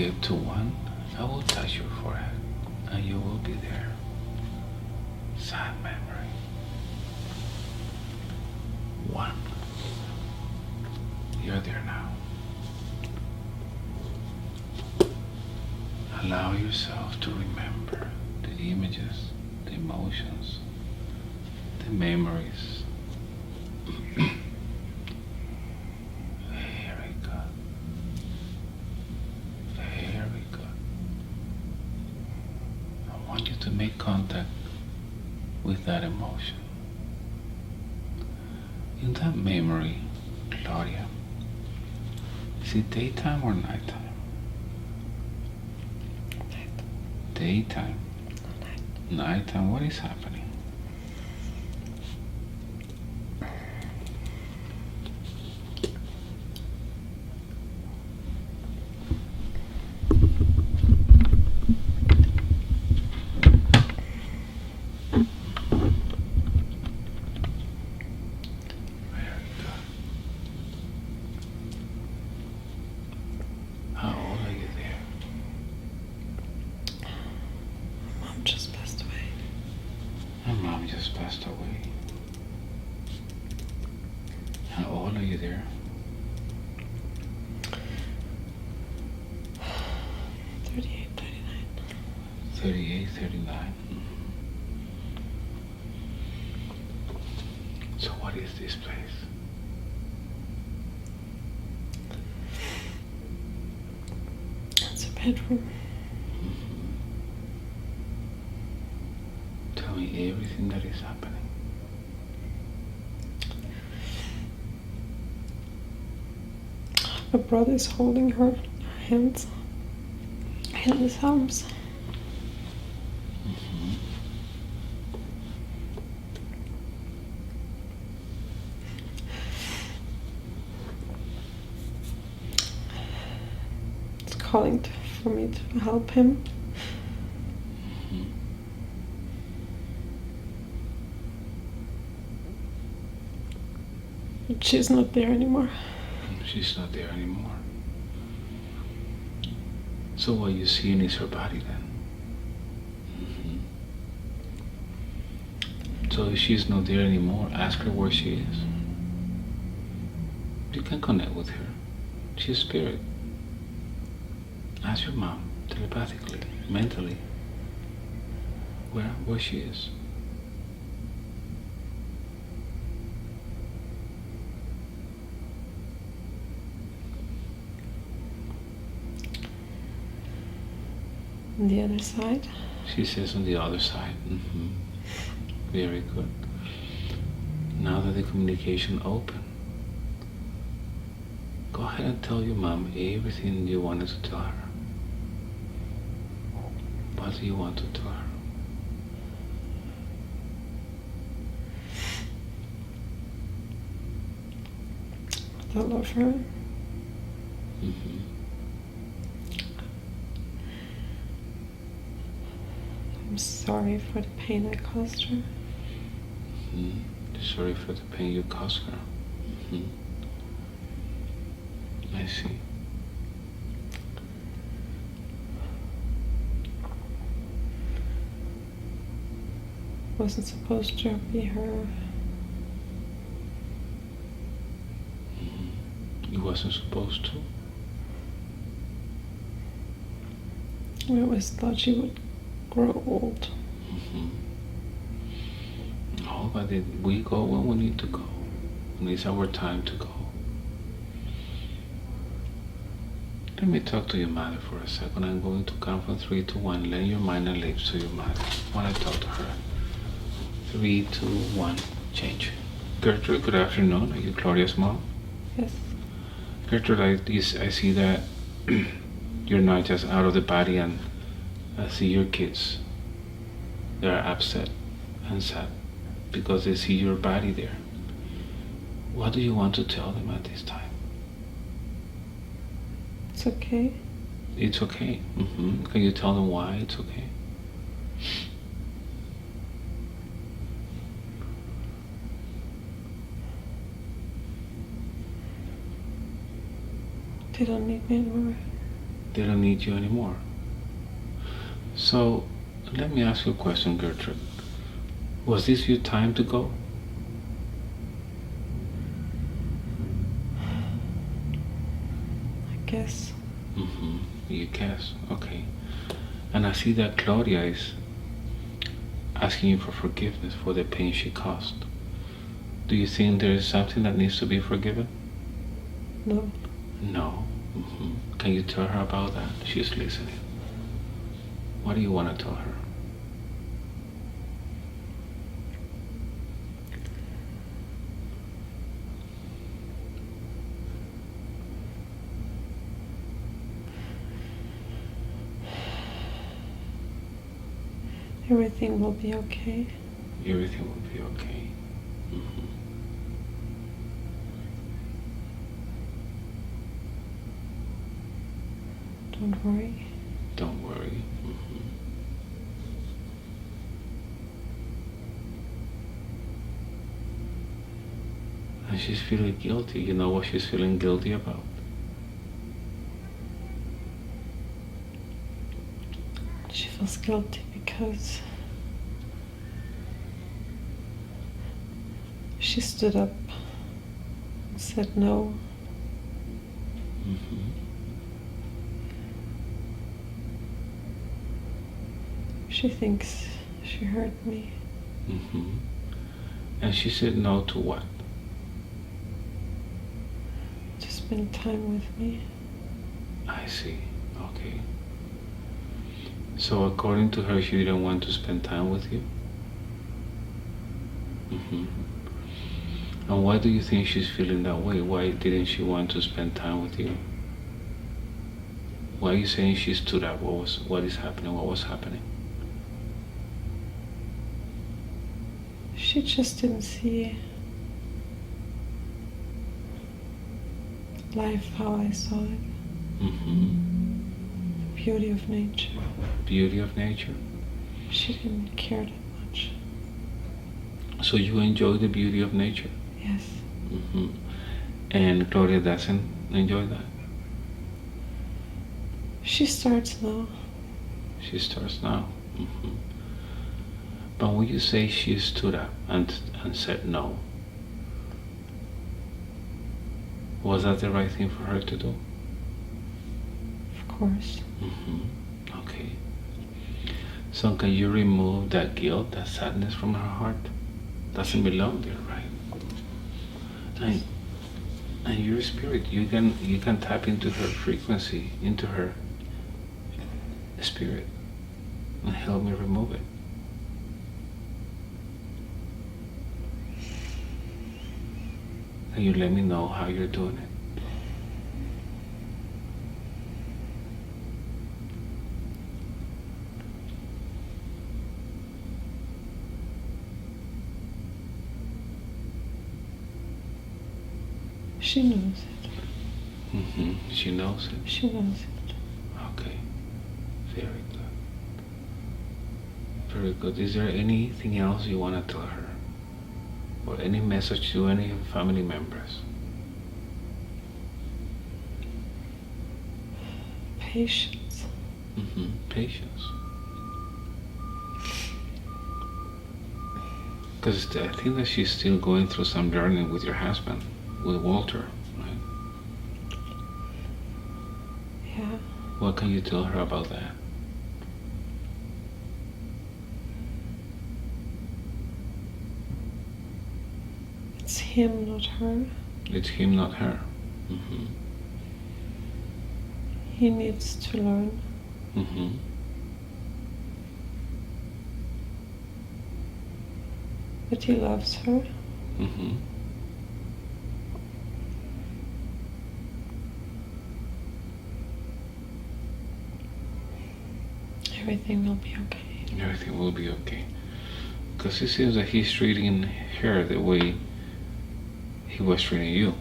get to 1, I will touch your forehead and you will be there. Sad memory. 1. You're there now. Allow yourself to remember the images, the emotions, the memories. Very good. Very good. I want you to make contact with that emotion. In that memory, Claudia, is it daytime or nighttime? Daytime. Nighttime, what is happening? Passed away. How old are you there? 38, 39. 38, 39. So what is this place? It's a bedroom. Tell me everything that is happening. My brother is holding her hands in his arms. It's calling for me to help him. But she's not there anymore. She's not there anymore. So what you seeing is her body then? So if she's not there anymore, ask her where she is. You can connect with her. She's spirit. Ask your mom, telepathically, mentally, where she is. On the other side? She says on the other side. Very good. Now that the communication open, go ahead and tell your mom everything you wanted to tell her. What do you want to tell her? I love her. I'm sorry for the pain I caused her. Sorry for the pain you caused her. I see. Wasn't supposed to be her. You wasn't supposed to? I always thought she would grow old. Oh, but we go when we need to go. When it's our time to go. Let me talk to your mother for a second. I'm going to count from 3 to 1. Lend your mind and lips to your mother. When I talk to her. 3, 2, 1. Change. Gertrude, good afternoon. Are you Claudia's mom? Yes. Gertrude, I see that you're not just out of the body, and I see your kids. They are upset and sad because they see your body there. What do you want to tell them at this time? It's okay. It's okay. Can you tell them why it's okay? They don't need me anymore. They don't need you anymore. So, let me ask you a question, Gertrude. Was this your time to go? I guess. You guess. Okay. And I see that Claudia is asking you for forgiveness for the pain she caused. Do you think there is something that needs to be forgiven? No. No. Can you tell her about that? She's listening. What do you want to tell her? Everything will be okay. Everything will be okay. Don't worry. Don't worry. And she's feeling guilty. You know what she's feeling guilty about? She feels guilty because she stood up and said no. She thinks she hurt me. And she said no to what? To spend time with me. I see. Okay. So according to her, she didn't want to spend time with you? And why do you think she's feeling that way? Why didn't she want to spend time with you? Why are you saying she stood up? What is happening? What was happening? She just didn't see life how I saw it. The beauty of nature. Beauty of nature? She didn't care that much. So you enjoy the beauty of nature? Yes. And Gloria doesn't enjoy that? She starts now. She starts now. But when you say she stood up and said no, was that the right thing for her to do? Of course. Okay. So can you remove that guilt, that sadness from her heart? Doesn't belong there, right? And your spirit, you can tap into her frequency, into her spirit, and help me remove it. And you let me know how you're doing it. She knows it. She knows it. She knows it. Okay. Very good. Very good. Is there anything else you want to tell her? Or any message to any family members? Patience. Patience. Because I think that she's still going through some learning with your husband, with Walter, right? Yeah. What can you tell her about that? It's him, not her. It's him, not her. He needs to learn. But he loves her. Everything will be okay. Everything will be okay. Because it seems that he's treating her the way he was treating you.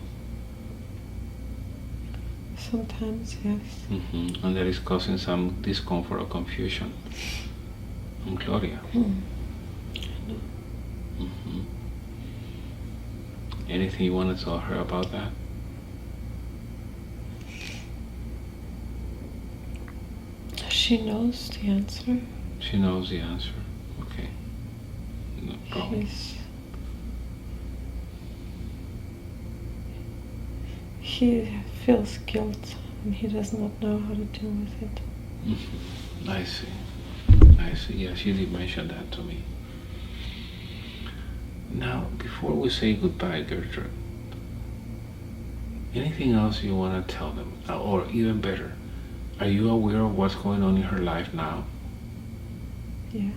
Sometimes, yes. And that is causing some discomfort or confusion on Gloria. Anything you want to tell her about that? She knows the answer. She knows the answer. Okay. No problem. He feels guilt and he does not know how to deal with it. Mm-hmm. I see. Yeah, she did mention that to me. Now, before we say goodbye, Gertrude, anything else you want to tell them? Or even better, are you aware of what's going on in her life now? Yeah.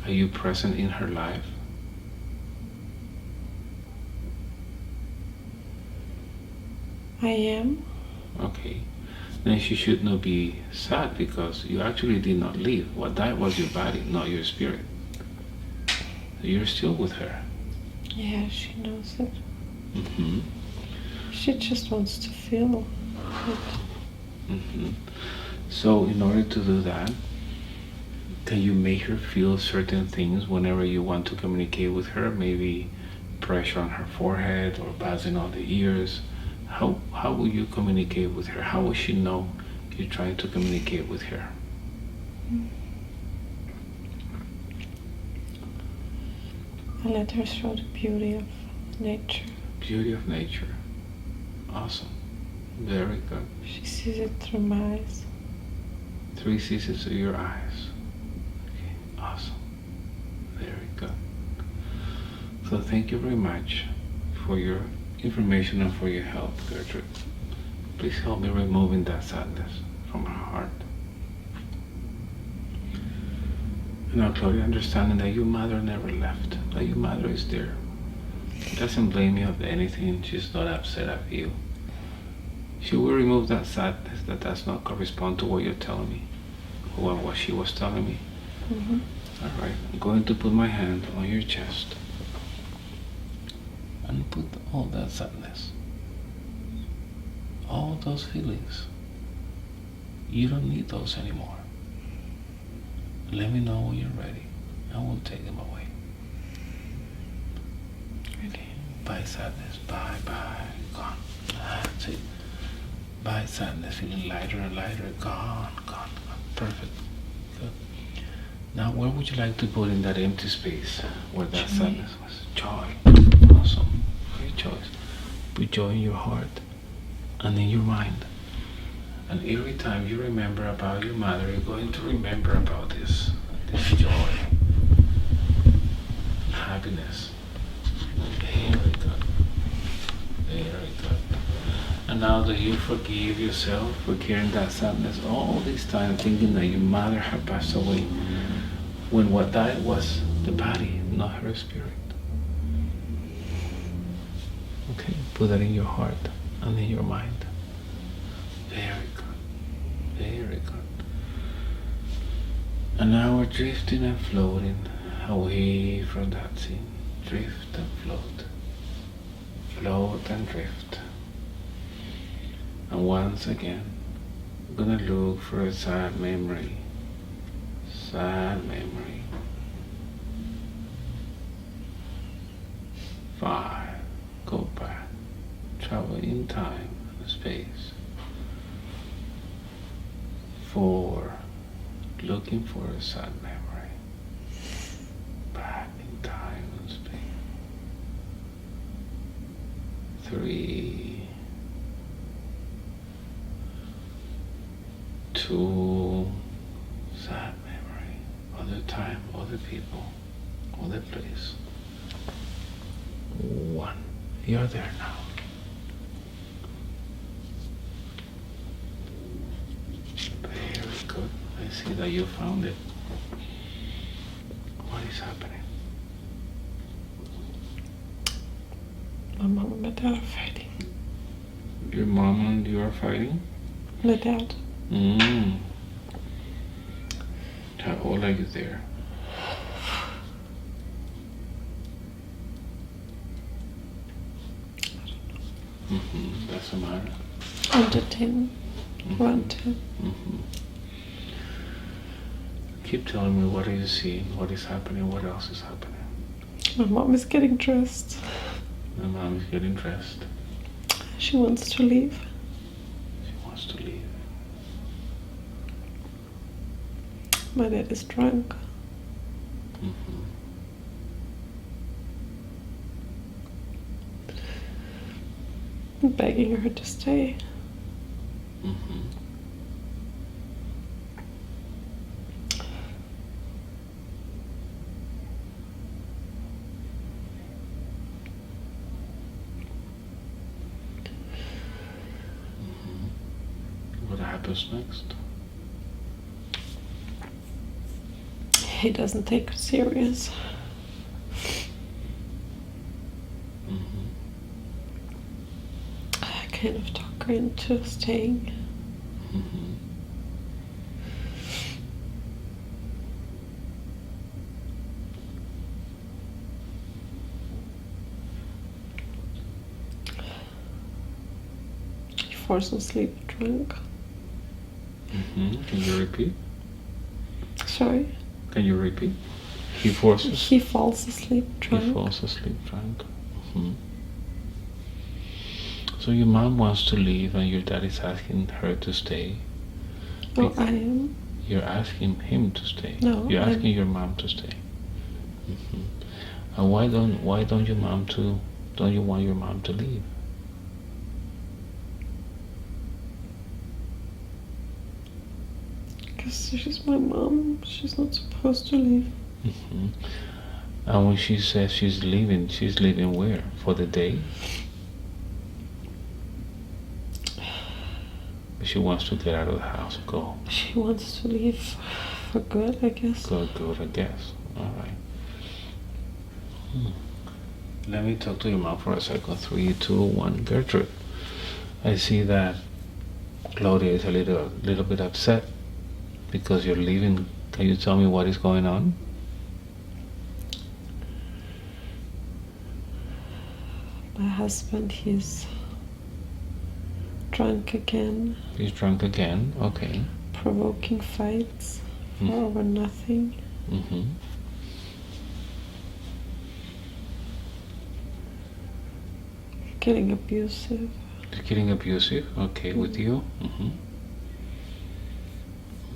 Are you present in her life? I am. Okay. Then she should not be sad because you actually did not leave. What died was your body, not your spirit. So you're still with her. Yeah, she knows it. Mm-hmm. She just wants to feel it. Mm-hmm. So in order to do that, can you make her feel certain things whenever you want to communicate with her? Maybe pressure on her forehead or buzzing on the ears. How will you communicate with her? How will she know you're trying to communicate with her? I let her show the beauty of nature. Beauty of nature. Awesome. Very good. She sees it through my eyes. 3 sees it through your eyes. Okay. Awesome. Very good. So thank you very much for your information and for your help, Gertrude. Please help me removing that sadness from her heart. And now, Claudia, understanding that your mother never left, that your mother is there. She doesn't blame you of anything. She's not upset at you. She will remove that sadness that does not correspond to what you're telling me, or what she was telling me. Mm-hmm. All right, I'm going to put my hand on your chest and put all that sadness, all those feelings. You don't need those anymore. Let me know when you're ready. I will take them away. Okay. Bye, sadness. Bye, bye. Gone. That's it. Bye, sadness. Feeling lighter and lighter. Gone, gone, gone. Perfect. Good. Now, where would you like to put in that empty space where that Joy. sadness was? Joy. Awesome. Great choice. Put joy in your heart and in your mind. And every time you remember about your mother, you're going to remember about this joy, happiness. Very good. Very good. And now that you forgive yourself for carrying that sadness all this time, thinking that your mother had passed away, when what died was the body, not her spirit. Okay, put that in your heart and in your mind. Very good. Very good. And now we're drifting and floating away from that scene. Drift and float. Float and drift. And once again, I'm gonna look for a sad memory. Sad memory. 5. Go back. Travel in time and space. 4. Looking for a sad memory. Back in time and space. 3. 2. Sad memory. Other time, other people, other place. 1. You're there now. Very good. I see that you found it. What is happening? My mom and my dad are fighting. Your mom and you are fighting? My dad. How old are you there? Doesn't matter. Under 10. Around 10. Keep telling me, what are you seeing? What is happening? What else is happening? My mom is getting dressed. My mom is getting dressed. She wants to leave. She wants to leave. My dad is drunk. Mm-hmm. Begging her to stay. Mm-hmm. What happens next? He doesn't take it serious. Mm-hmm. I kind of talk her into staying. Mm-hmm. He falls asleep drunk. Mm-hmm. Can you repeat? Sorry? Can you repeat? He forces. He falls asleep drunk. He falls asleep drunk. Mm-hmm. So your mom wants to leave and your dad is asking her to stay. No, I am. You're asking him to stay. No, You're asking your mom to stay. Mm-hmm. And why don't you want your mom to leave? Because she's my mom. She's not supposed to leave. Mm-hmm. And when she says she's leaving where? For the day? She wants to get out of the house. Go. She wants to leave for good, I guess. Good, I guess. All right. Let me talk to your mom for a second. 3, 2, 1. Gertrude, I see that Claudia is a little bit upset because you're leaving. Can you tell me what is going on? My husband, he's drunk again. He's drunk again. Okay. Provoking fights for over nothing. Mm-hmm. Getting abusive. He's getting abusive. Okay, with you. Mm-hmm.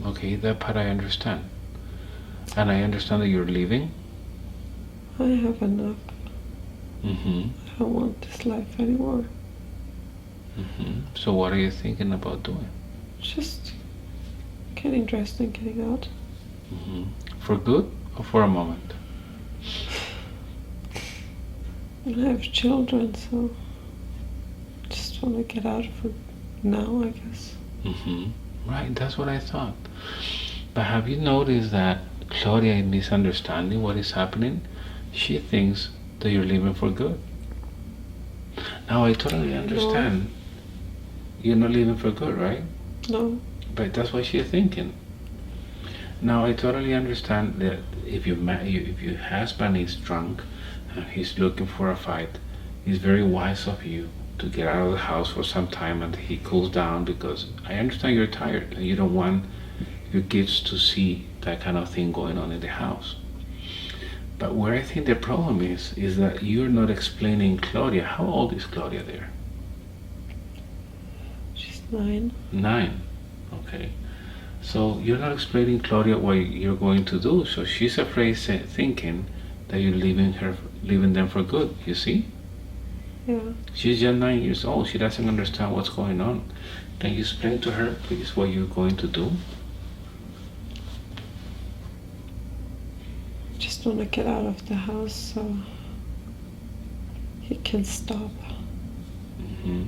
Okay, that part I understand. And I understand that you're leaving. I have enough. Mm-hmm. I don't want this life anymore. Mm-hmm. So what are you thinking about doing? Just getting dressed and getting out. Mm-hmm. For good or for a moment? I have children, so just want to get out for now, I guess. Mm-hmm. Right, that's what I thought. But have you noticed that Claudia is misunderstanding what is happening? She thinks that you're leaving for good. Now I totally understand. No. You're not leaving for good, right? No. But that's what she's thinking. Now I totally understand that if your husband is drunk and he's looking for a fight, it's very wise of you to get out of the house for some time until he cools down, because I understand you're tired and you don't want your kids to see that kind of thing going on in the house. But where I think the problem is that you're not explaining Claudia. How old is Claudia there? She's 9. 9. Okay. So you're not explaining Claudia what you're going to do. So she's afraid, thinking that you're leaving them for good. You see? Yeah. She's just 9 years old. She doesn't understand what's going on. Can you explain to her, please, what you're going to do? Just want to get out of the house so he can stop. Mm-hmm.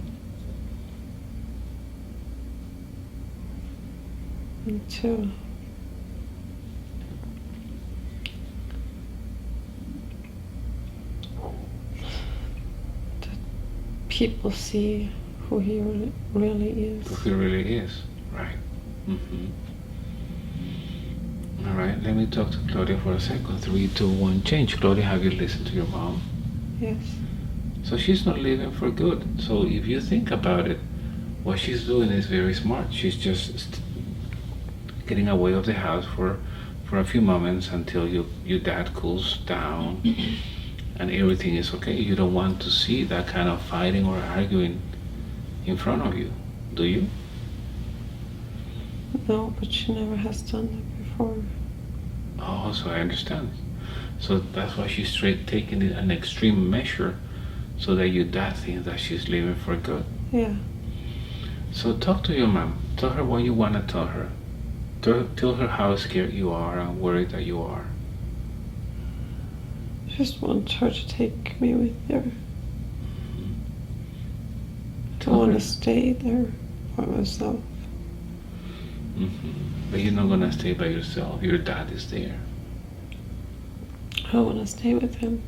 And to people see who he really is. Who he really is, right. Mm-hmm. All right, let me talk to Claudia for a second. 3, 2, 1, change. Claudia, have you listened to your mom? Yes. So she's not leaving for good. So if you think about it, what she's doing is very smart. She's just getting away of the house for a few moments until your dad cools down and everything is okay. You don't want to see that kind of fighting or arguing in front of you, do you? No, but she never has done that before. for. Oh, so I understand. So that's why she's taking it an extreme measure, so that your dad thinks that she's leaving for good. Yeah. So talk to your mom. Tell her what you want to tell her. Tell her how scared you are and worried that you are. Just want her to take me with her. I want to stay there by myself. But you're not going to stay by yourself. Your dad is there. I want to stay with him.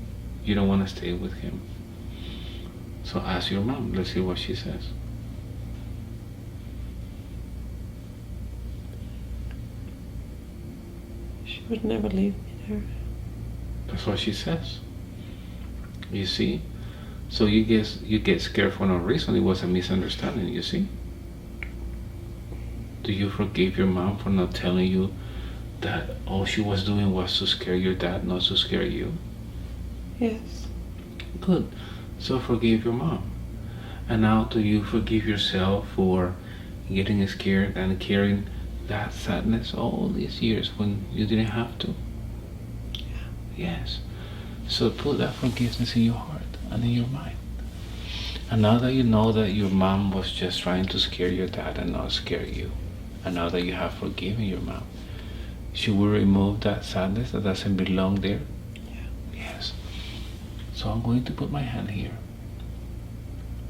You don't want to stay with him. So ask your mom. Let's see what she says. She would never leave me there. That's what she says. You see? So you get scared for no reason. It was a misunderstanding, you see? Do you forgive your mom for not telling you that all she was doing was to scare your dad, not to scare you? Yes. Good. So forgive your mom. And now do you forgive yourself for getting scared and carrying that sadness all these years when you didn't have to? Yeah. Yes. So put that forgiveness in your heart and in your mind. And now that you know that your mom was just trying to scare your dad and not scare you, and now that you have forgiven your mom, should we remove that sadness that doesn't belong there? Yeah. Yes. So I'm going to put my hand here.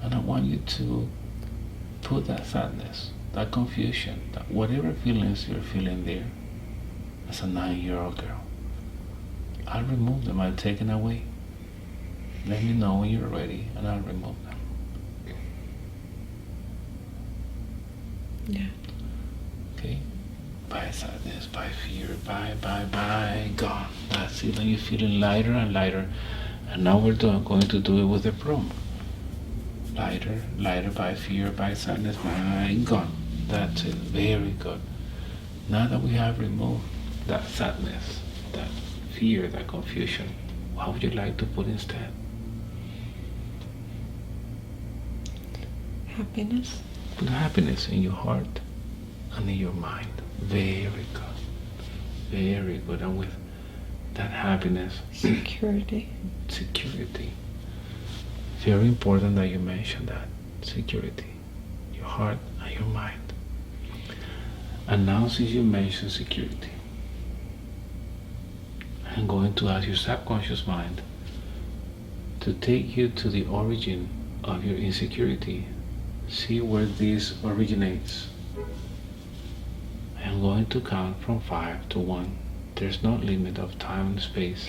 And I want you to put that sadness, that confusion, that whatever feelings you're feeling there as a 9-year-old girl, I'll remove them. I'll take them away. Let me know when you're ready and I'll remove them. Yeah. Okay? Bye sadness, bye fear, bye, gone. That's it. And you're feeling lighter and lighter. And now we're going to do it with the broom. Lighter, bye fear, bye sadness, bye, gone. That's it. Very good. Now that we have removed that sadness, that fear, that confusion, what would you like to put instead? Happiness. Put happiness in your heart and in your mind. Very good. Very good. And with that happiness, Security. security. Very important that you mention that. Security. Your heart and your mind. And now since you mentioned security, I'm going to ask your subconscious mind to take you to the origin of your insecurity. See where this originates. I'm going to count from 5 to 1. There's no limit of time and space.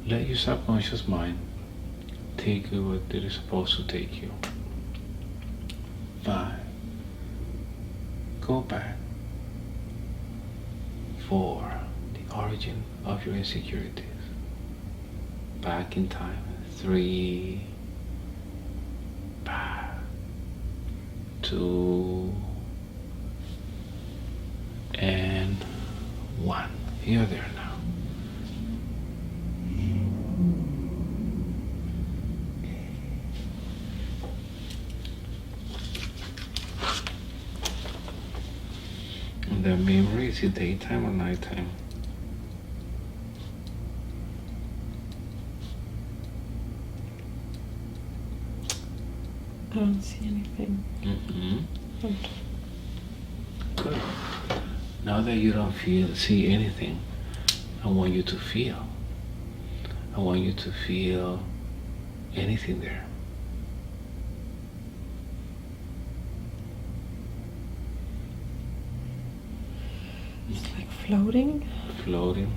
Let your subconscious mind take you where it is supposed to take you. 5. Go back. 4. The origin of your insecurities. Back in time. 3. Back. 2. And 1. You're there now. The memory, is it daytime or nighttime? I don't see anything. But Good. Now that you don't see anything, I want you to feel. I want you to feel anything there. it's like floating. Floating.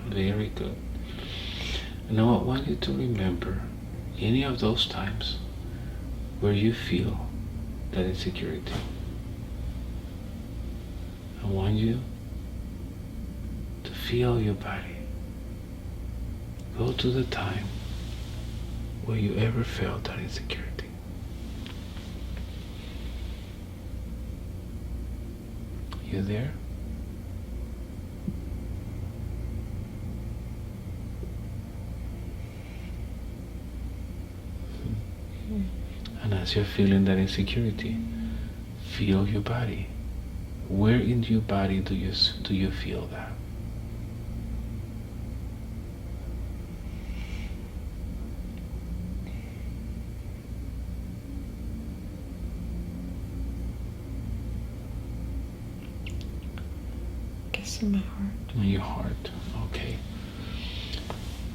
Very good. Now I want you to remember any of those times where you feel that insecurity. I want you to feel your body. Go to the time where you ever felt that insecurity. You there? And as you're feeling that insecurity, feel your body. Where in your body do you feel that? Guess in my heart. In your heart. Okay.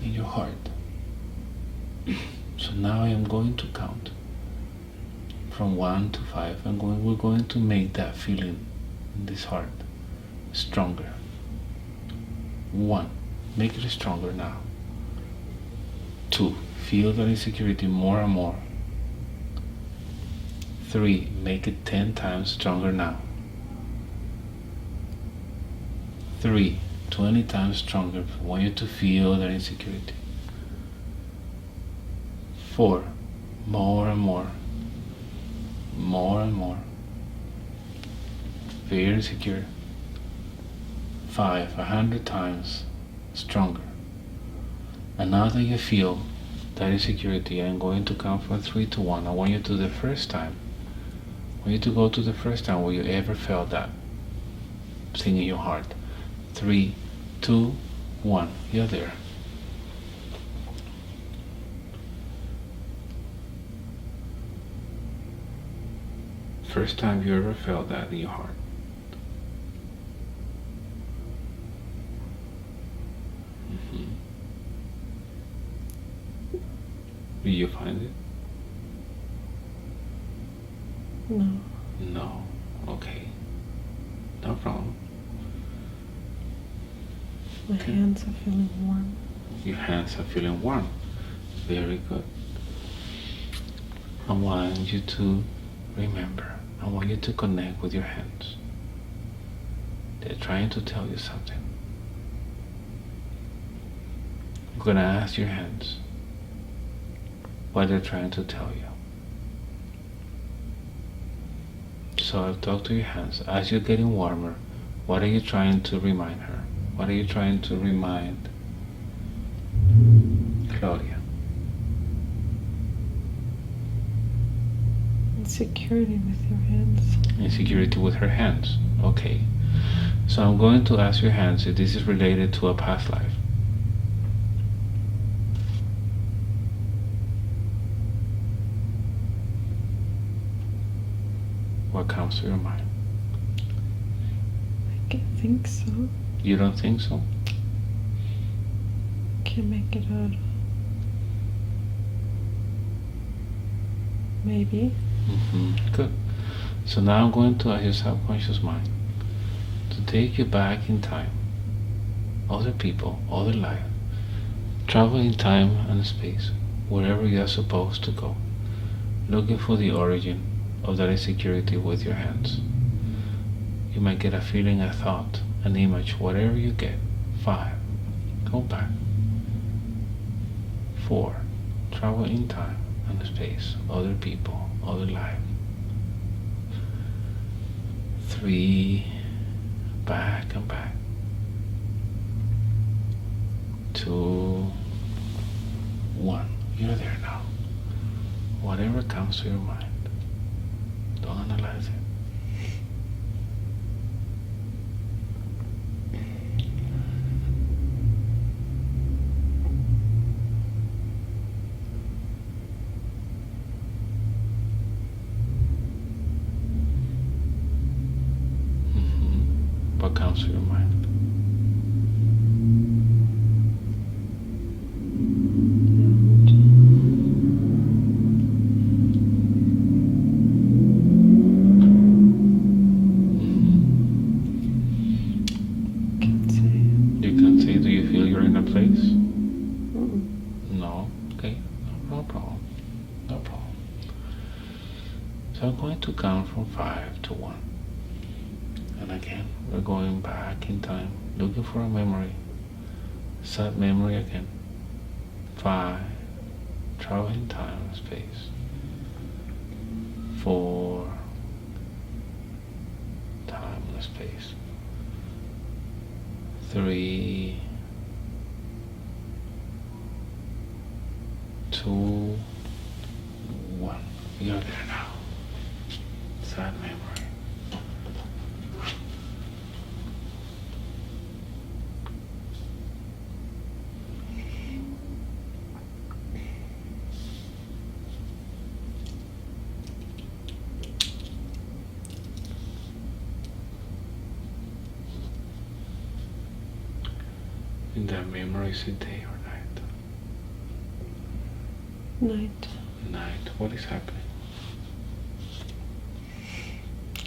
In your heart. So now I am going to count from 1 to 5. We're going to make that feeling in this heart stronger. 1. Make it stronger now. 2. Feel that insecurity more and more. 3. Make it 10 times stronger now. 3. 20 times stronger. I want you to feel that insecurity. 4. More and more. More and more. Very insecure. 5. 100 times stronger. And now that you feel that insecurity, I'm going to count from 3 to 1. I want you to the first time. I want you to go to the first time where you ever felt that. Sing in your heart. 3, 2, 1. You're there. First time you ever felt that in your heart. Did you find it? No. No. Okay. No problem. My hands are feeling warm. Your hands are feeling warm. Very good. I want you to remember. I want you to connect with your hands. They're trying to tell you something. You're going to ask your hands what they're trying to tell you. So I've talked to your hands. As you're getting warmer, what are you trying to remind her? What are you trying to remind Claudia? Insecurity with your hands. Insecurity with her hands. Okay. So I'm going to ask your hands if this is related to a past life. What comes to your mind? I can think so. You don't think so? Can't make it out. Maybe. Good. So now I'm going to ask your subconscious mind to take you back in time. Other people, other life. Travel in time and space, wherever you are supposed to go. Looking for the origin of that insecurity with your hands. You might get a feeling, a thought, an image, whatever you get. 5. Go back. 4. Travel in time and space, other people, other life. 3. Back and back. 2. 1. You're there now. Whatever comes to your mind, don't analyze it. What comes to your mind? Can't say. You can say, do you feel you're in a place? No? Okay. No problem. No problem. So I'm going to count from 5 to 1. And again, we're going back in time, looking for a memory. Sad memory again. 5. Travel in time and space. 4. Time and space. 3. 2. 1. You're there now. Sad memory. In that memory, is it day or night? Night. Night. What is happening?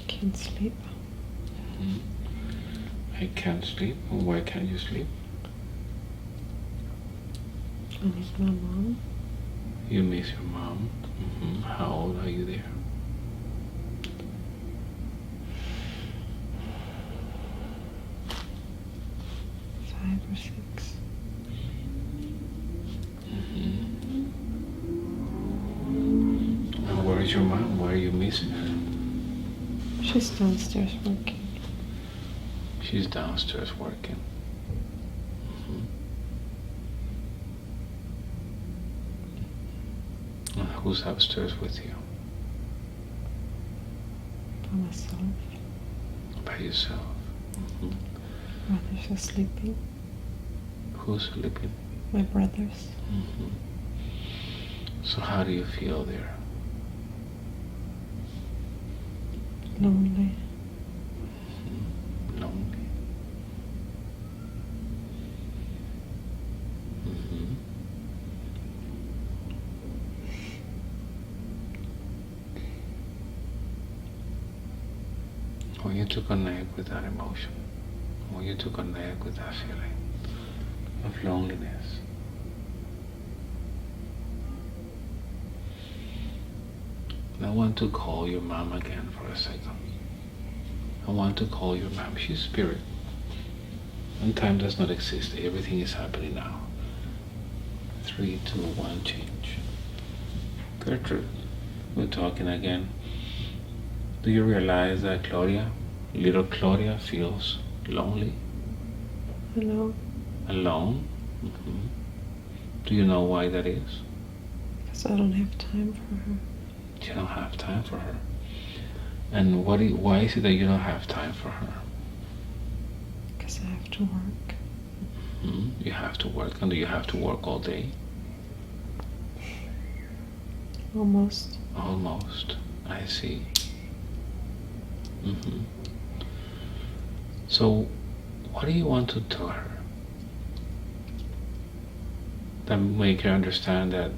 Can't sleep. I can't sleep. Why can't you sleep? I miss my mom. You miss your mom. How old are you there? 5 or 6. And where is your mom? Why are you missing her? She's downstairs working. She's downstairs working. And who's upstairs with you? By myself. By yourself. Brothers are sleeping. Who's sleeping? My brothers. So how do you feel there? Lonely. Lonely. I want you to connect with that emotion. I want you to connect with that feeling of loneliness. I want to call your mom again for a second. I want to call your mom. She's spirit. And time does not exist. Everything is happening now. 3, 2, 1, change. Gertrude, we're talking again. Do you realize that Claudia, little Claudia, feels lonely? Hello. Alone? Do you know why that is? Because I don't have time for her. You don't have time for her. And why is it that you don't have time for her? Because I have to work. You have to work, and do you have to work all day? Almost. Almost. I see. So, what do you want to tell her? That make her understand that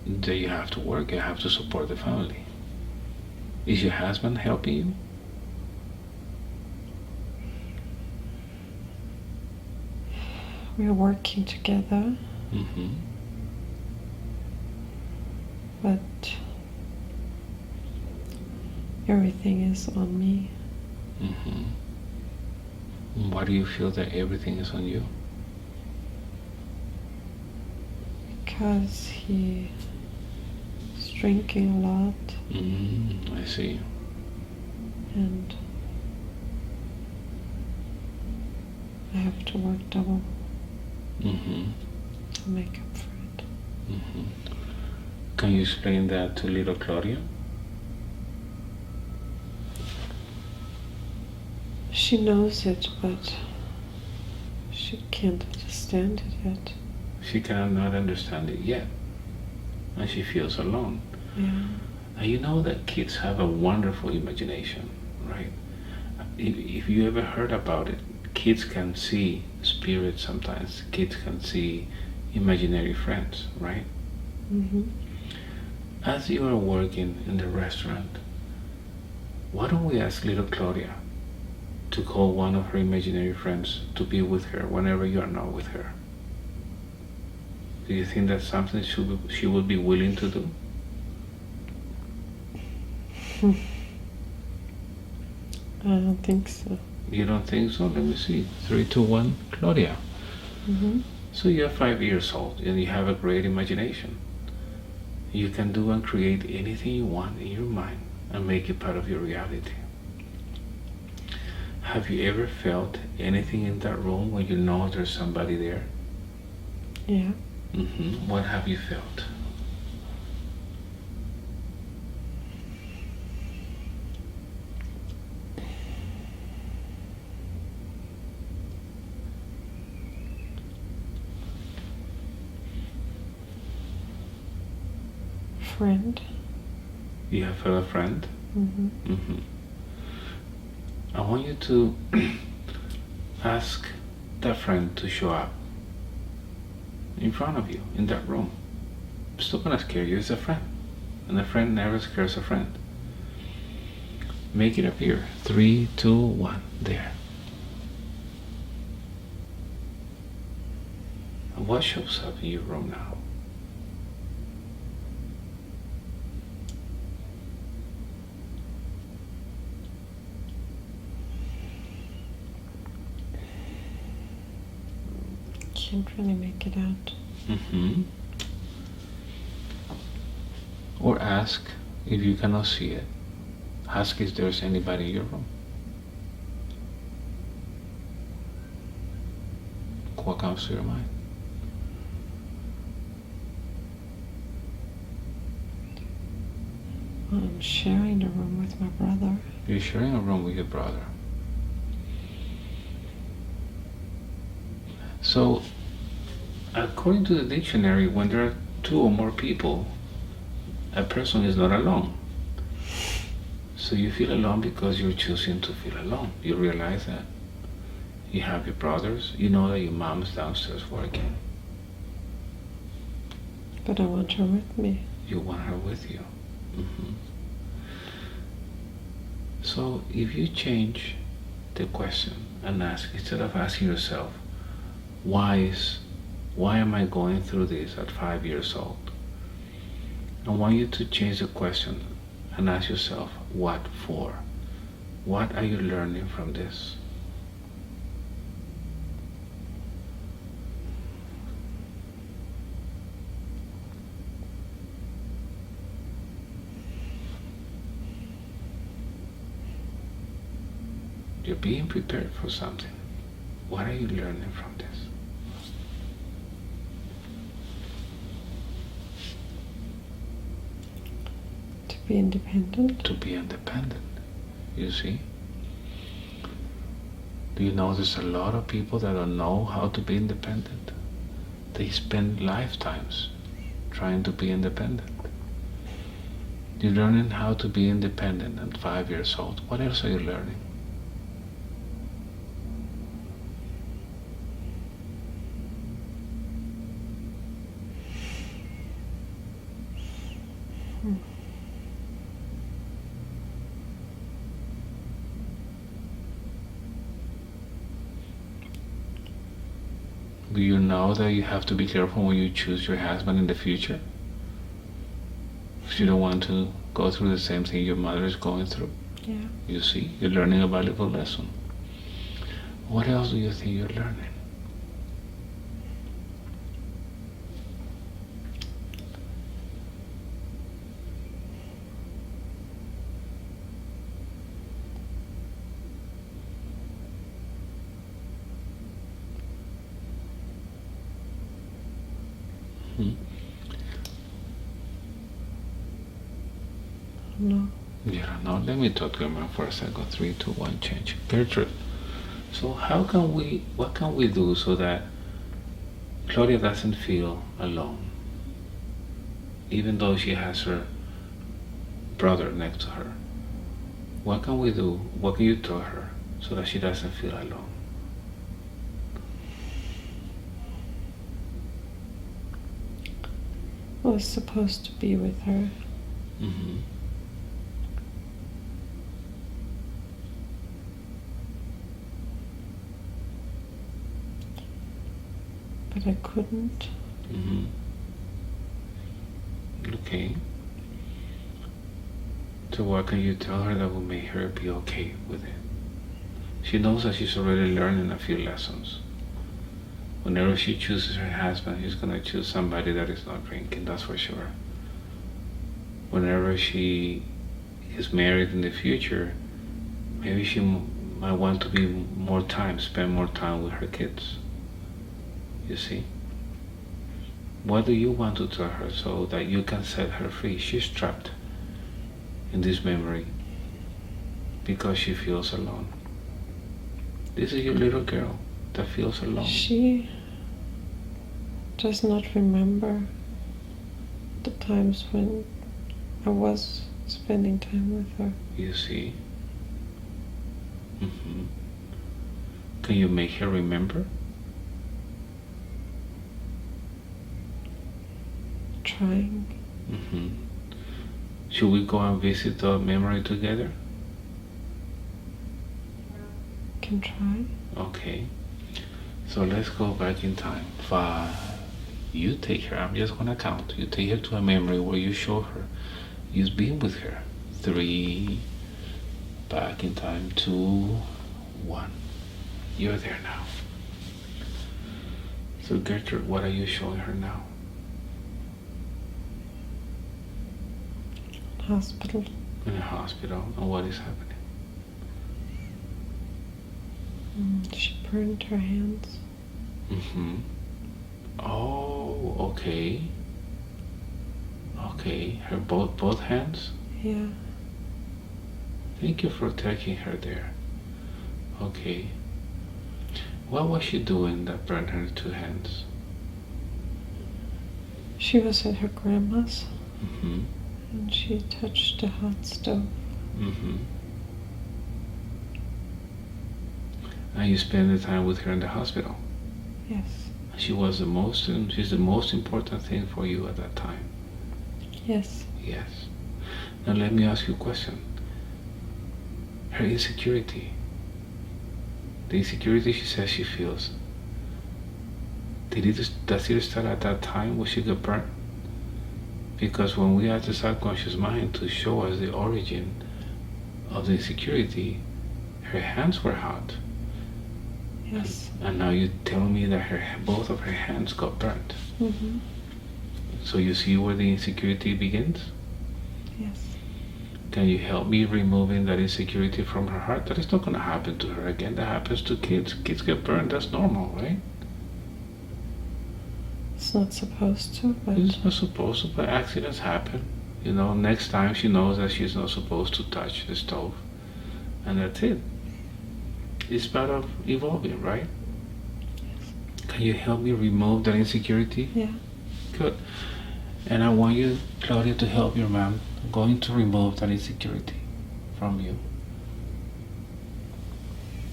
you have to work, you have to support the family. Is your husband helping you? We're working together. But everything is on me. Why do you feel that everything is on you? Because he's drinking a lot. I see. And I have to work double to make up for it. Can you explain that to little Claudia? She knows it, but she can't understand it yet. She cannot understand it yet, and she feels alone. Yeah. And you know that kids have a wonderful imagination, right? If you ever heard about it, kids can see spirits sometimes. Kids can see imaginary friends, right? As you are working in the restaurant, why don't we ask little Claudia to call one of her imaginary friends to be with her whenever you are not with her? Do you think that's something she would be willing to do? I don't think so. You don't think so? Let me see. 3, 2, 1, Claudia. So you're 5 years old and you have a great imagination. You can do and create anything you want in your mind and make it part of your reality. Have you ever felt anything in that room when you know there's somebody there? Yeah. What have you felt? Friend. You have felt a friend? I want you to ask that friend to show up in front of you in that room. It's not gonna scare you, it's a friend. And a friend never scares a friend. Make it appear. 3, 2, 1. There. And what shows up in your room now? Can't really make it out. Or ask if you cannot see it. Ask if there's anybody in your room. What comes to your mind? Well, I'm sharing a room with my brother. You're sharing a room with your brother. So, according to the dictionary, when there are 2 or more people, a person is not alone. So you feel alone because you're choosing to feel alone. You realize that. You have your brothers. You know that your mom's downstairs working. But I want her with me. You want her with you. So if you change the question and ask, instead of asking yourself, why am I going through this at 5 years old? I want you to change the question and ask yourself, what for? What are you learning from this? You're being prepared for something. What are you learning from this? To be independent. To be independent. You see? Do you know there's a lot of people that don't know how to be independent? They spend lifetimes trying to be independent. You're learning how to be independent at 5 years old. What else are you learning? Do you know that you have to be careful when you choose your husband in the future? Because you don't want to go through the same thing your mother is going through. Yeah. You see, you're learning a valuable lesson. What else do you think you're learning? No. You don't know. Let me talk to your mind for a second. 3, 2, 1, change. Gertrude. So what can we do so that Claudia doesn't feel alone? Even though she has her brother next to her. What can we do? What can you tell her so that she doesn't feel alone? I was supposed to be with her. But I couldn't. Okay. So what can you tell her that will make her be okay with it? She knows that she's already learning a few lessons. Whenever she chooses her husband, she's gonna choose somebody that is not drinking, that's for sure. Whenever she is married in the future, maybe she might want to be spend more time with her kids. You see? What do you want to tell her so that you can set her free? She's trapped in this memory because she feels alone. This is your little girl that feels alone. She does not remember the times when I was spending time with her. You see? Can you make her remember? trying. Should we go and visit the memory together? Can try. Okay. So let's go back in time. 5. You take her. I'm just gonna count. You take her to a memory where you show her you've been with her. 3. Back in time. 2. 1. You're there now. So Gertrude, what are you showing her now? Hospital. In a hospital. And what is happening? She burned her hands. Oh, okay. Okay, her both hands? Yeah. Thank you for taking her there. Okay. What was she doing that burned her 2 hands? She was at her grandma's. And she touched a hot stove. And you spend the time with her in the hospital? Yes. She's the most important thing for you at that time? Yes. Yes. Now let me ask you a question. Her insecurity, the insecurity she says she feels, does it start at that time when she got burned? Because when we ask the subconscious mind to show us the origin of the insecurity, her hands were hot. Yes. And now you tell me that both of her hands got burnt. So you see where the insecurity begins? Yes. Can you help me removing that insecurity from her heart? That is not going to happen to her again. That happens to kids. Kids get burned. That's normal, right? It's not supposed to, but... It's not supposed to, but accidents happen. You know, next time she knows that she's not supposed to touch the stove. And that's it. It's part of evolving, right? Yes. Can you help me remove that insecurity? Yeah. Good. And I want you, Claudia, to help your mom. I'm going to remove that insecurity from you.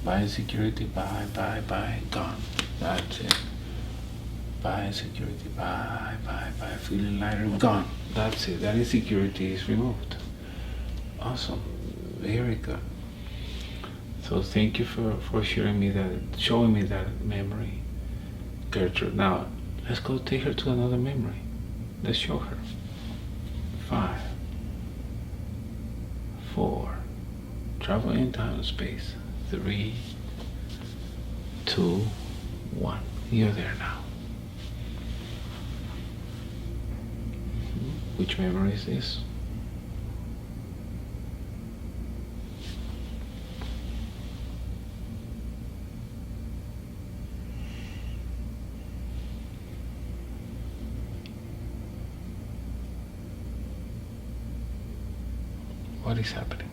Bye, insecurity. Bye, bye, bye. Gone. That's it. Bye, insecurity. Bye, bye, bye. Feeling lighter. Gone. That's it. That insecurity is removed. Awesome. Very good. So thank you for showing me that memory, Gertrude. Now, let's go take her to another memory. Let's show her. 5, 4, travel in time and space. 3, 2, 1. You're there now. Which memory is this? What is happening?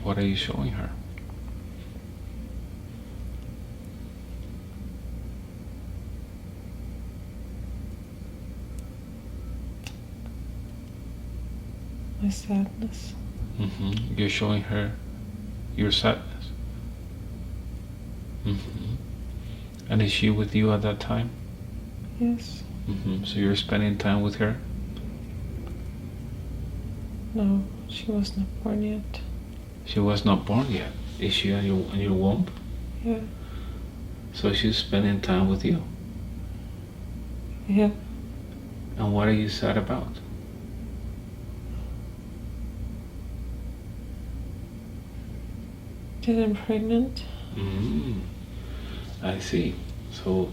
What are you showing her? My sadness. You're showing her your sadness. And is she with you at that time? Yes. So you're spending time with her? No, she was not born yet. She was not born yet. Is she in your womb? Yeah. So she's spending time with you. Yeah. And what are you sad about? That I'm pregnant. I see. So,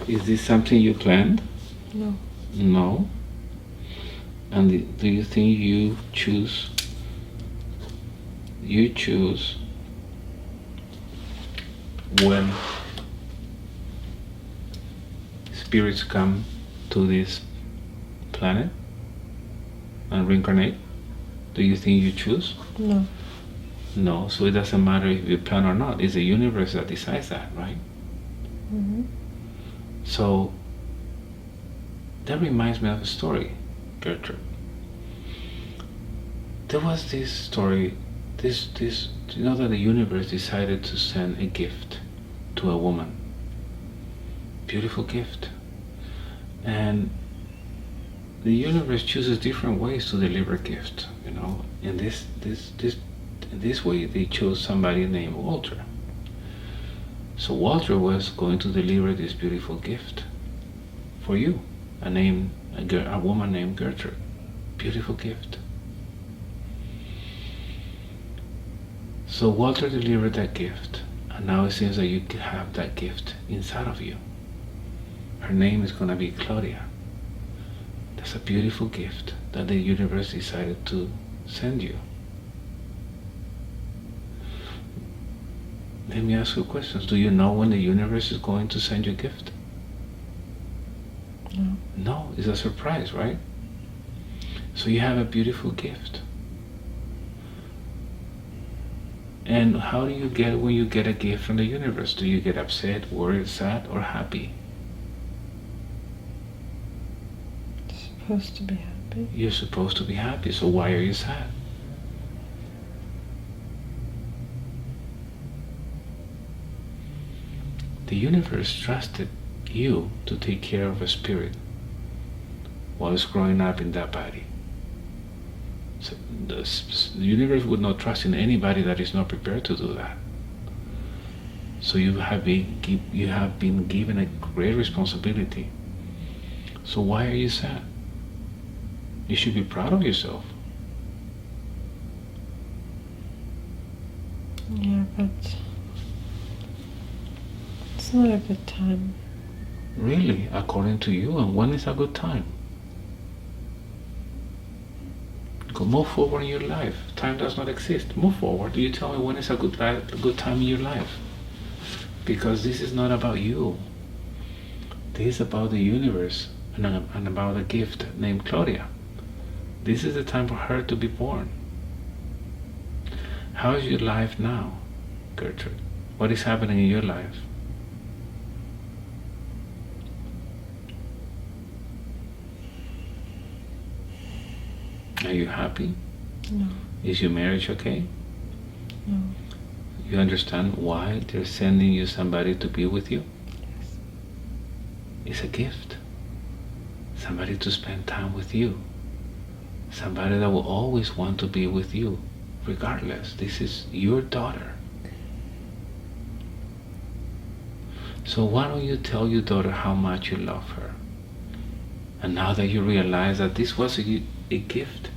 is this something you planned? No. No. And do you think you choose when spirits come to this planet and reincarnate? Do you think you choose? No. No, so it doesn't matter if you plan or not. It's the universe that decides that, right? Mm-hmm. So that reminds me of a story, Gertrude. There was this story, you know that the universe decided to send a gift to a woman. Beautiful gift. And the universe chooses different ways to deliver gifts, you know. And this way they chose somebody named Walter. So Walter was going to deliver this beautiful gift for you, a woman named Gertrude. Beautiful gift. So Walter delivered that gift, and now it seems that you have that gift inside of you. Her name is going to be Claudia. That's a beautiful gift that the universe decided to send you. Let me ask you questions. Do you know when the universe is going to send you a gift? No. No, it's a surprise, right? So you have a beautiful gift. And how do you get when you get a gift from the universe? Do you get upset, worried, sad, or happy? Supposed to be happy. You're supposed to be happy, so why are you sad? The universe trusted you to take care of a spirit while it's growing up in that body. So the universe would not trust in anybody that is not prepared to do that. So you have been given a great responsibility. So why are you sad? You should be proud of yourself. Yeah, but it's not a good time. Really, according to you, and when is a good time? Go move forward in your life. Time does not exist. Move forward. You tell me when is a good time in your life. Because this is not about you. This is about the universe and about a gift named Claudia. This is the time for her to be born. How is your life now, Gertrude? What is happening in your life? Are you happy? No. Is your marriage okay? No. You understand why they're sending you somebody to be with you? Yes. It's a gift. Somebody to spend time with you. Somebody that will always want to be with you, regardless. This is your daughter. So why don't you tell your daughter how much you love her? And now that you realize that this was a gift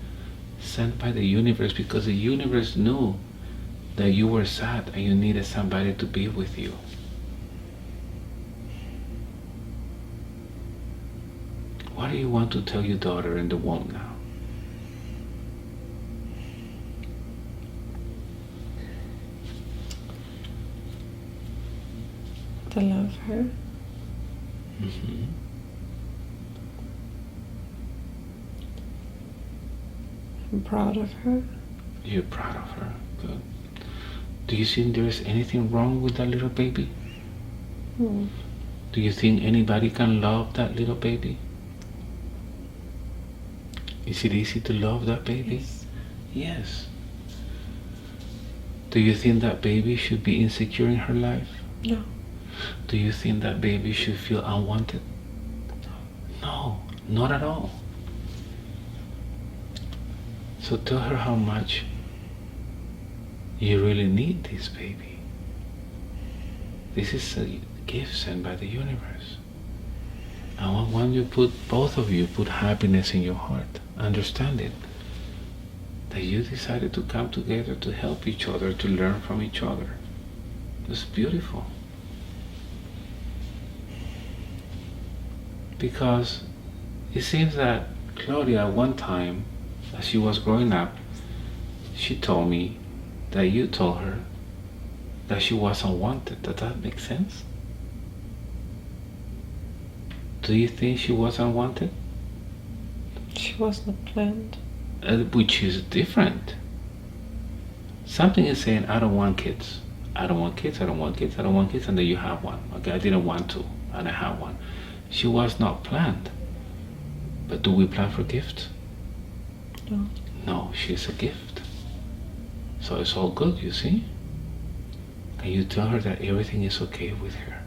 sent by the universe, because the universe knew that you were sad and you needed somebody to be with you. What do you want to tell your daughter in the womb now? To love her. Mm-hmm. I'm proud of her. You're proud of her. Good. Do you think there's anything wrong with that little baby? Hmm. Do you think anybody can love that little baby? Is it easy to love that baby? Yes. Yes. Do you think that baby should be insecure in her life? No. Do you think that baby should feel unwanted? No, not at all. So tell her how much you really need this baby. This is a gift sent by the universe. And when you both of you put happiness in your heart, understand it, that you decided to come together to help each other, to learn from each other. It's beautiful. Because it seems that Claudia, at one time, as she was growing up, she told me that you told her that she was unwanted. Does that make sense? Do you think she was unwanted? She wasn't planned. Which is different. Something is saying, I don't want kids. I don't want kids, I don't want kids, I don't want kids, and then you have one. Okay, I didn't want to, and I have one. She was not planned. But do we plan for gifts? No. No, she's a gift. So it's all good, you see? And you tell her that everything is okay with her.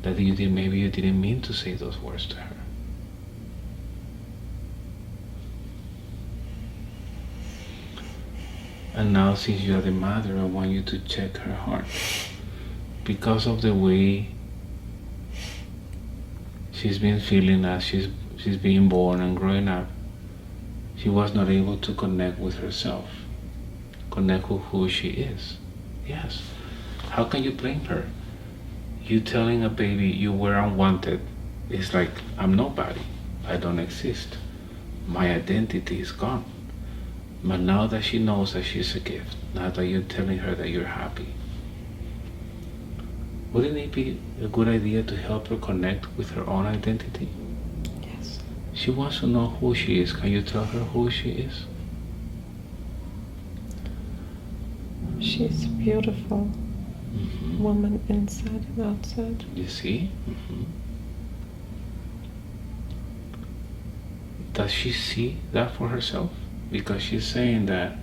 That maybe you didn't mean to say those words to her. And now, since you are the mother, I want you to check her heart. Because of the way she's been feeling as she's being born and growing up, she was not able to connect with herself, connect with who she is. Yes. How can you blame her? You telling a baby you were unwanted is like, I'm nobody. I don't exist. My identity is gone. But now that she knows that she's a gift, now that you're telling her that you're happy, wouldn't it be a good idea to help her connect with her own identity? Yes. She wants to know who she is. Can you tell her who she is? She's a beautiful woman inside and outside. You see? Does she see that for herself? Because she's saying that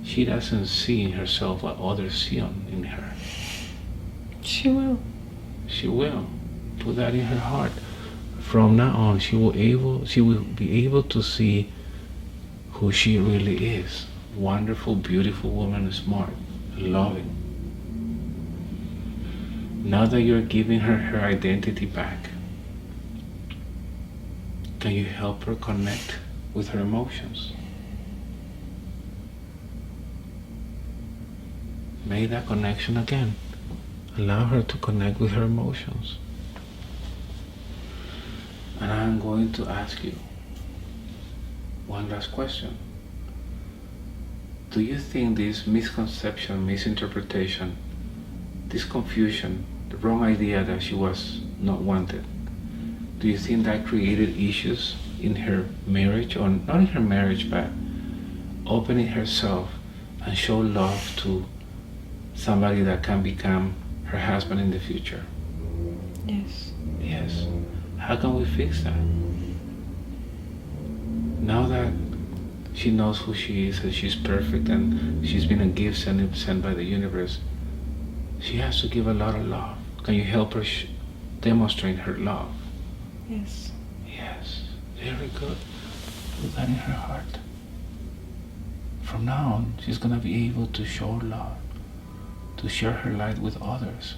she doesn't see in herself what others see in her. She will. She will. Put that in her heart. From now on, she will be able to see who she really is. Wonderful, beautiful woman, smart, loving. Now that you're giving her identity back, can you help her connect with her emotions? Make that connection again. Allow her to connect with her emotions. And I'm going to ask you one last question. Do you think this misconception, misinterpretation, this confusion, the wrong idea that she was not wanted, do you think that created issues in her marriage, or not in her marriage, but opening herself and show love to somebody that can become her husband in the future? Yes. Yes. How can we fix that? Now that she knows who she is and she's perfect and she's been a gift sent by the universe, she has to give a lot of love. Can you help her demonstrate her love? Yes. Yes. Very good. Put that in her heart. From now on, she's going to be able to show love, to share her light with others.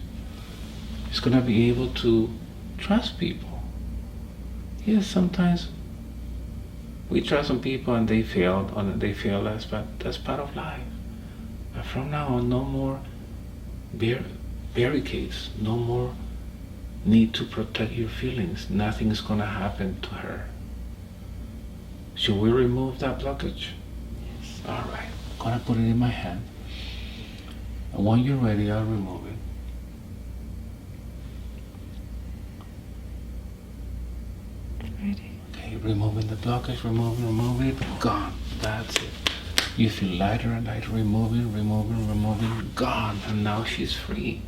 She's going to be able to trust people. Yes, sometimes we trust some people and they fail us, but that's part of life. But from now on, no more barricades, no more need to protect your feelings. Nothing is going to happen to her. Should we remove that blockage? Yes. All right. I'm going to put it in my hand. And when you're ready, I'll remove it. Ready. Okay, removing the blockage, remove it, gone. That's it. You feel lighter and lighter, removing, gone. And now she's free.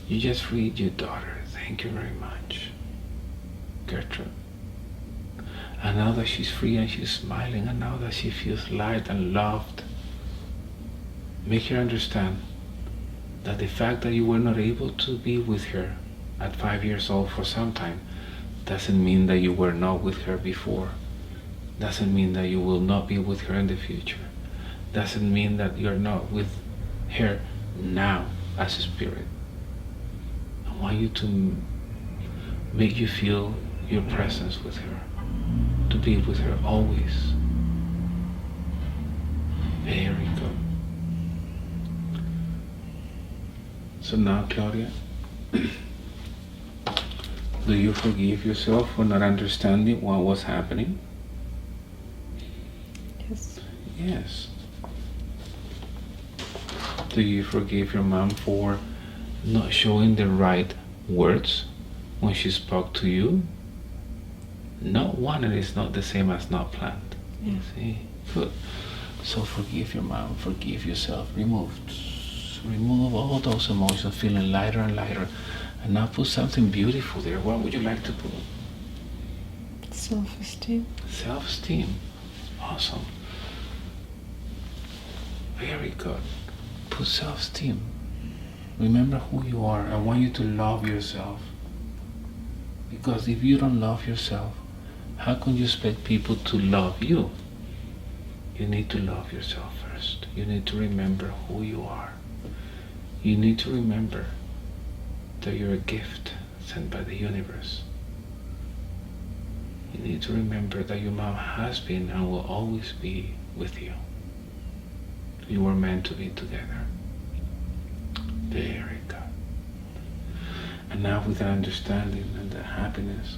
You just freed your daughter. Thank you very much, Gertrude. And now that she's free and she's smiling, and now that she feels light and loved, make her understand that the fact that you were not able to be with her at 5 years old for some time doesn't mean that you were not with her before. Doesn't mean that you will not be with her in the future. Doesn't mean that you're not with her now as a spirit. I want you to make you feel your presence with her, to be with her always. Very good. So now, Claudia, do you forgive yourself for not understanding what was happening? Yes. Yes. Do you forgive your mom for not showing the right words when she spoke to you? Not wanted is not the same as not planned. Yeah. See? Good. So forgive your mom, forgive yourself, remove all those emotions, feeling lighter and lighter, and now put something beautiful there. What would you like to put? Self-esteem. Self-esteem. Awesome. Very good. Put self-esteem. Remember who you are. I want you to love yourself. Because if you don't love yourself, how can you expect people to love you? You need to love yourself first. You need to remember who you are. You need to remember that you're a gift sent by the universe. You need to remember that your mom has been and will always be with you. You were meant to be together. Very good. And now with that understanding and that happiness,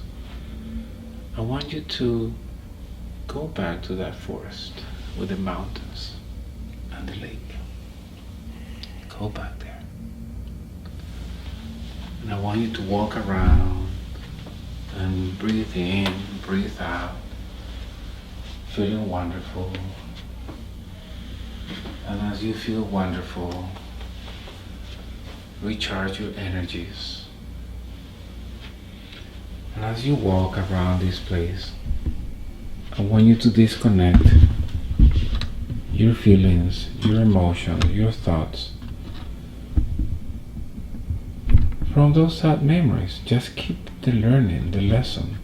I want you to go back to that forest with the mountains and the lake. Go back there. And I want you to walk around and breathe in, breathe out, feeling wonderful. And as you feel wonderful, recharge your energies. And as you walk around this place, I want you to disconnect your feelings, your emotions, your thoughts from those sad memories. Just keep the learning, the lesson,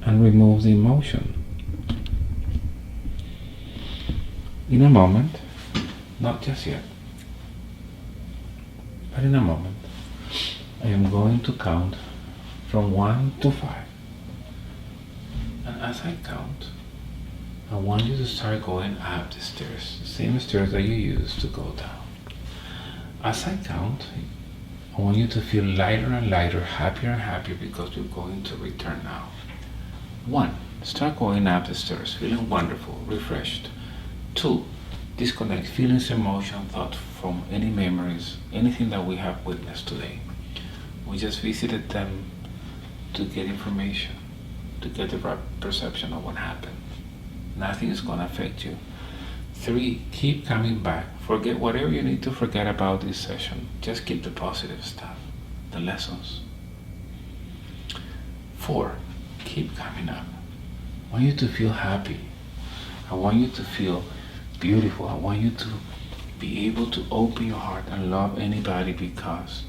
and remove the emotion. In a moment, not just yet, but in a moment, I am going to count from 1 to 5. And as I count, I want you to start going up the stairs, the same stairs that you used to go down. As I count, I want you to feel lighter and lighter, happier and happier, because you're going to return now. 1, start going up the stairs, feeling wonderful, refreshed. 2, disconnect feelings, emotion, thought from any memories, anything that we have witnessed today. We just visited them to get information, to get the right perception of what happened. Nothing is going to affect you. 3, keep coming back. Forget whatever you need to forget about this session. Just keep the positive stuff, the lessons. 4, keep coming up. I want you to feel happy. I want you to feel beautiful. I want you to be able to open your heart and love anybody, because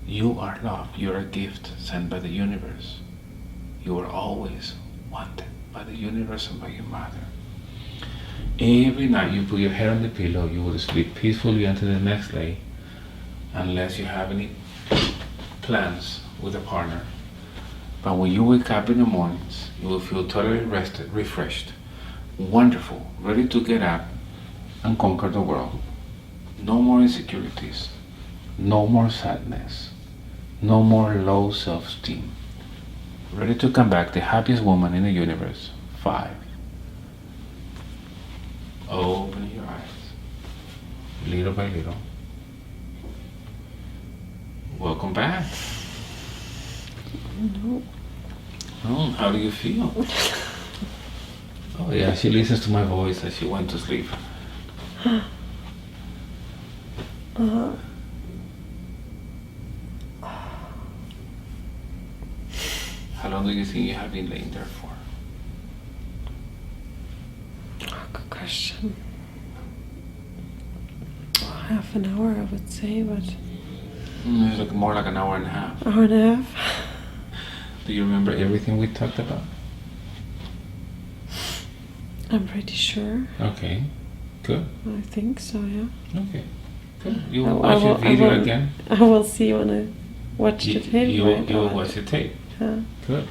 you are loved. You're a gift sent by the universe. You are always wanted by the universe and by your mother. Every night you put your head on the pillow, you will sleep peacefully until the next day, unless you have any plans with a partner. But when you wake up in the mornings, you will feel totally rested, refreshed, wonderful, ready to get up and conquer the world. No more insecurities, no more sadness, no more low self-esteem. Ready to come back the happiest woman in the universe. 5. Open your eyes, little by little. Welcome back. No. Oh, how do you feel? Oh yeah, she listens to my voice as she went to sleep. How long do you think you have been laying there for? Good question. Half an hour, I would say, but It's like more like an hour and a half. hour and a half. Do you remember everything we talked about? I'm pretty sure. Okay, good. I think so, yeah. Okay, good. You will watch your video again? I will see when I watch the tape. You will watch the tape. Yeah. Good.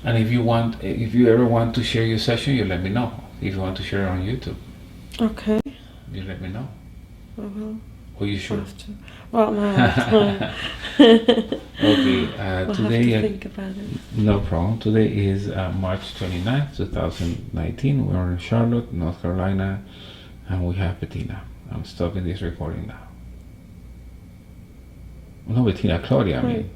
And if you ever want to share your session, you let me know. If you want to share it on YouTube, Okay. you let me know. I will. Are you sure? Have to. Well, no, I have to. Okay, We'll today, have to think about it. no problem. Today is March 29th, 2019. We're in Charlotte, North Carolina, and we have Bettina. I'm stopping this recording now. No, Bettina, Claudia, I mean.